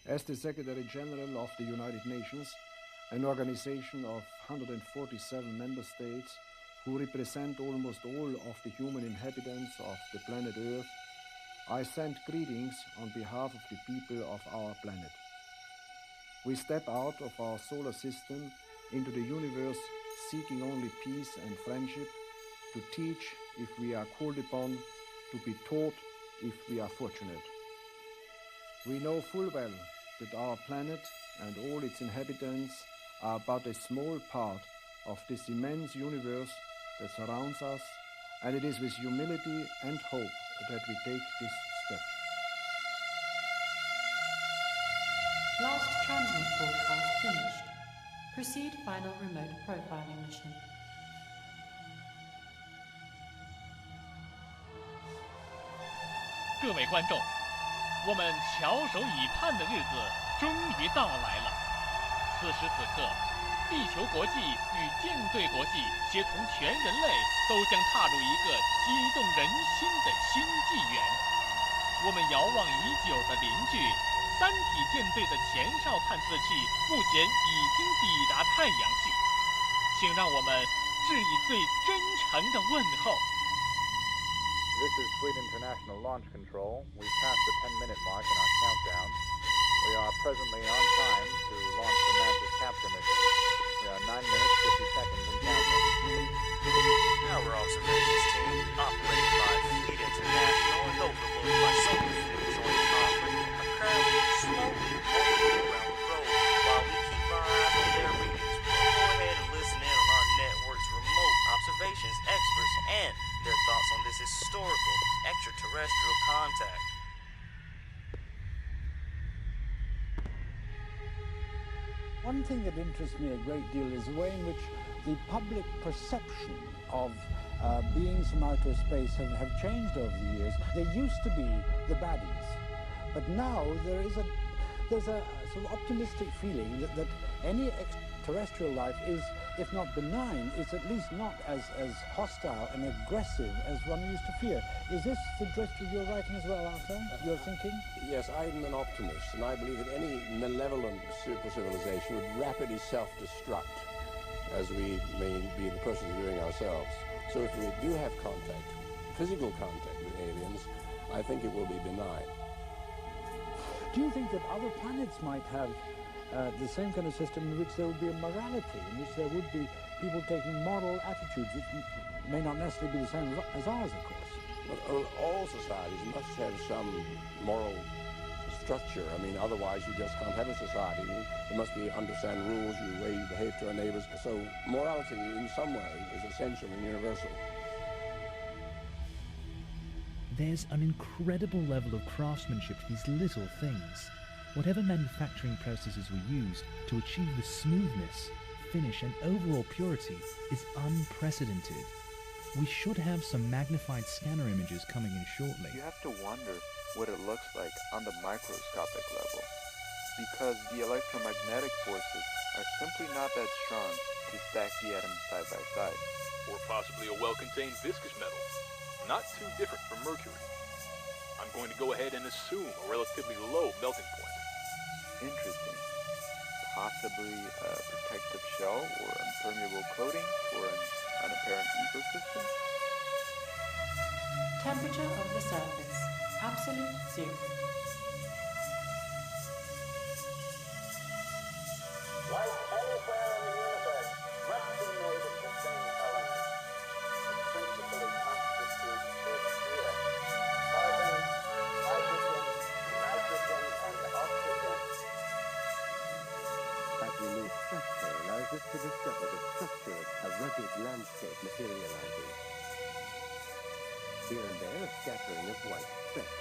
As the Secretary General of the United Nations, an organization of 147 member states who represent almost all of the human inhabitants of the planet Earth, I send greetings on behalf of the people of our planet. We step out of our solar system into the universe seeking only peace and friendship, to teach if we are called upon, to be taught if we are fortunate. We know full well that our planet and all its inhabitants are but a small part of this immense universe that surrounds us, and it is with humility and hope that we take this step. Last transmit broadcast finished. Proceed final remote profiling mission. 各位观众，我们翘首以盼的日子终于到来了。此时此刻，地球国际与舰队国际协同全人类都将踏入一个激动人心的新纪元。我们遥望已久的邻居三体舰队的前哨探测器目前已经抵达太阳系，请让我们致以最真诚的问候。This is Fleet International Launch Control. We've passed the 10-minute mark in our countdown. We are presently on time to launch the Mantis capture mission. We are 9 minutes, 50 seconds and counting. Our observations team, operated by Fleet International and overlooked by SolarFleet Joint Conference, are currently slowly orbiting around the globe while we keep our eyes on their readings. We'll go ahead and listen in on our network's remote observations experts and their thoughts on this historical extraterrestrial contact. One thing that interests me a great deal is the way in which the public perception of beings from outer space have changed over the years. They used to be the baddies, but now there's a sort of optimistic feeling that any extraterrestrial life is, if not benign, is at least not as hostile and aggressive as one used to fear. Is this the drift of your writing as well, Arthur? Your thinking? Yes, I'm an optimist, and I believe that any malevolent super civilization would rapidly self-destruct, as we may be in the process of doing ourselves. So if we do have contact, physical contact with aliens, I think it will be benign. Do you think that other planets might have the same kind of system in which there would be a morality, in which there would be people taking moral attitudes which may not necessarily be the same as ours, of course? Well, all societies must have some moral structure. I mean, otherwise you just can't have a society. There must be understand rules, the way you behave to our neighbors. So morality in some way is essential and universal. There's an incredible level of craftsmanship to these little things. Whatever manufacturing processes we use to achieve the smoothness, finish and overall purity is unprecedented. We should have some magnified scanner images coming in shortly. You have to wonder what it looks like on the microscopic level, because the electromagnetic forces are simply not that strong to stack the atoms side by side. Or possibly a well-contained viscous metal, not too different from mercury. I'm going to go ahead and assume a relatively low melting point. Interesting. Possibly a protective shell or impermeable coating for an unapparent ecosystem? Temperature of the surface, absolute zero. Like anywhere in the universe, must be made of the same element. It principally constitutes its sphere. Carbon, hydrogen, nitrogen, and oxygen. That unique structure allows us to discover the structure of a rugged landscape materializing. Here and there a scattering of white specks.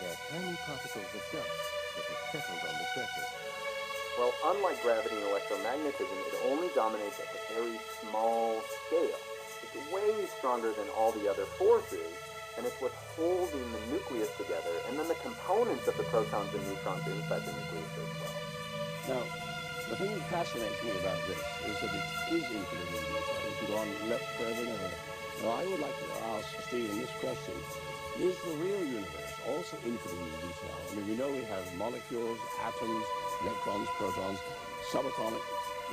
They're tiny particles of dust that have settled on the surface. Well, unlike gravity and electromagnetism, it only dominates at a very small scale. It's way stronger than all the other forces, and it's what's holding the nucleus together, and then the components of the protons and neutrons inside the nucleus as well. Now, the thing that fascinates me about this is that it is infinite in detail. It can go on forever and ever. Now, I would like to ask Stephen this question. Is the real universe also infinite in detail? I mean, we know we have molecules, atoms, electrons, protons, subatomic,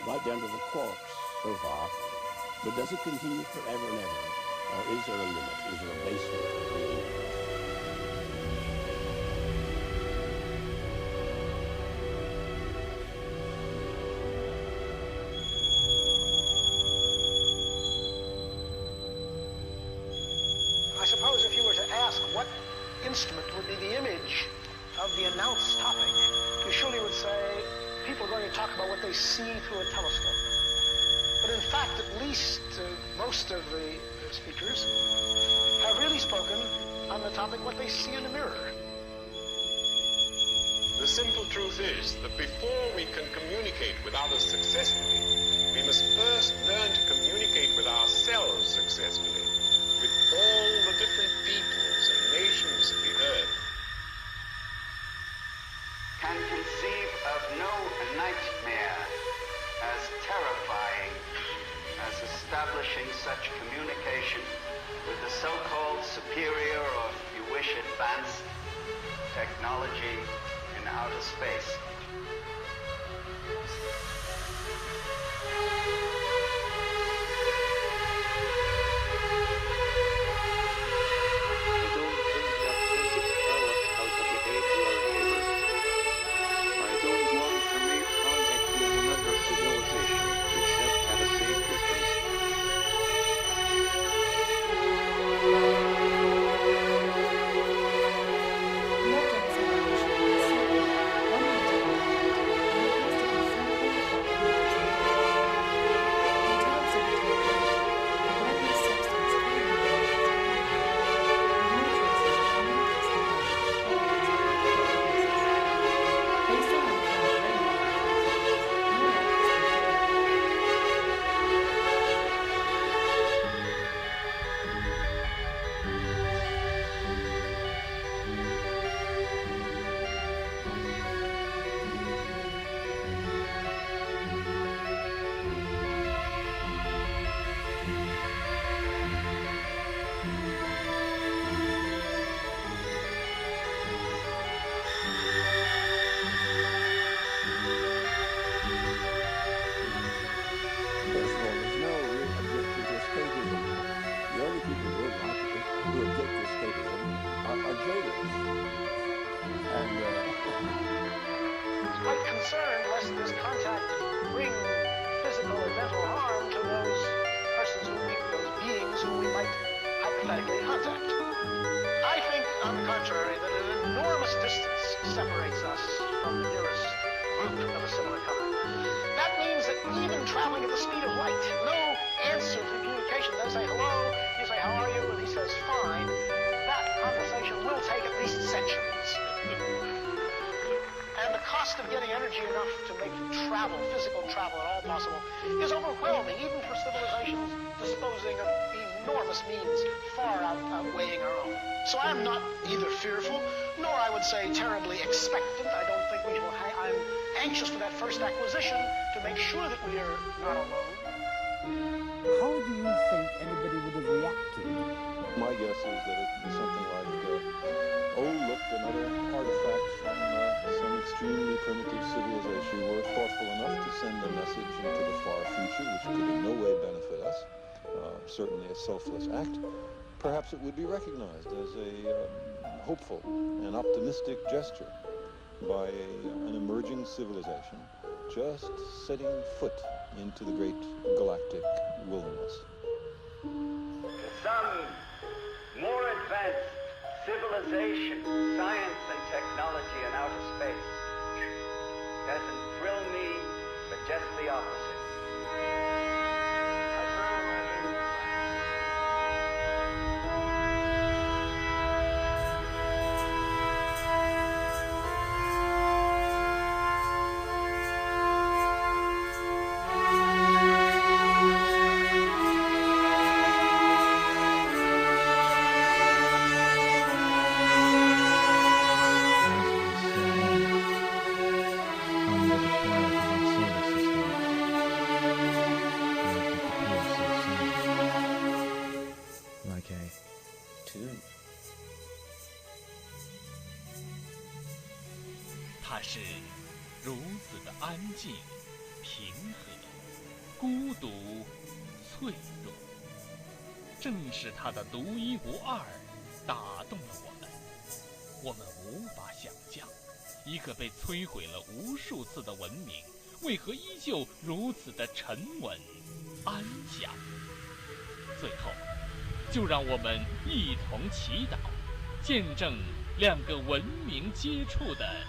right down to the quarks so far. But does it continue forever and ever? Or is there a limit? Is there a basement of the universe? I suppose if you were to ask what instrument would be the image of the announced topic, you surely would say people are going to talk about what they see through a telescope. But in fact, at least most of the speakers have really spoken on the topic what they see in a mirror. The simple truth is that before we can communicate with others successfully, we must first learn to communicate with ourselves successfully, with all the different peoples and nations of the earth. Can conceive of no nightmare as terrifying as establishing such communication with the so-called superior, or if you wish, advanced technology in outer space. So I'm not either fearful, nor I would say terribly expectant. I don't think we will. I'm anxious for that first acquisition to make sure that we are not alone. How do you think anybody would have reacted? My guess is that it would be something like, oh, look, another artifact from some extremely primitive civilization. We're thoughtful enough to send a message into the far future, which could in no way benefit us. Certainly a selfless act. Perhaps it would be recognized as a hopeful and optimistic gesture by an emerging civilization just setting foot into the great galactic wilderness. Some more advanced civilization, science and technology in outer space doesn't thrill me, but just the opposite. under the quiet of our solar system. 它是如此的安静、平和、孤独、脆弱。正是它的独一无二打动了我们。我们无法想象，一个被摧毁了无数次的文明，为何依旧如此的沉稳、安详。最后，就让我们一同祈祷，见证两个文明接触的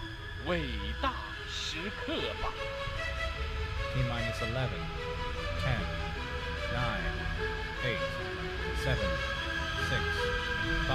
伟大时刻吧。T-11, 10, 9, 8, 7, 6, 5,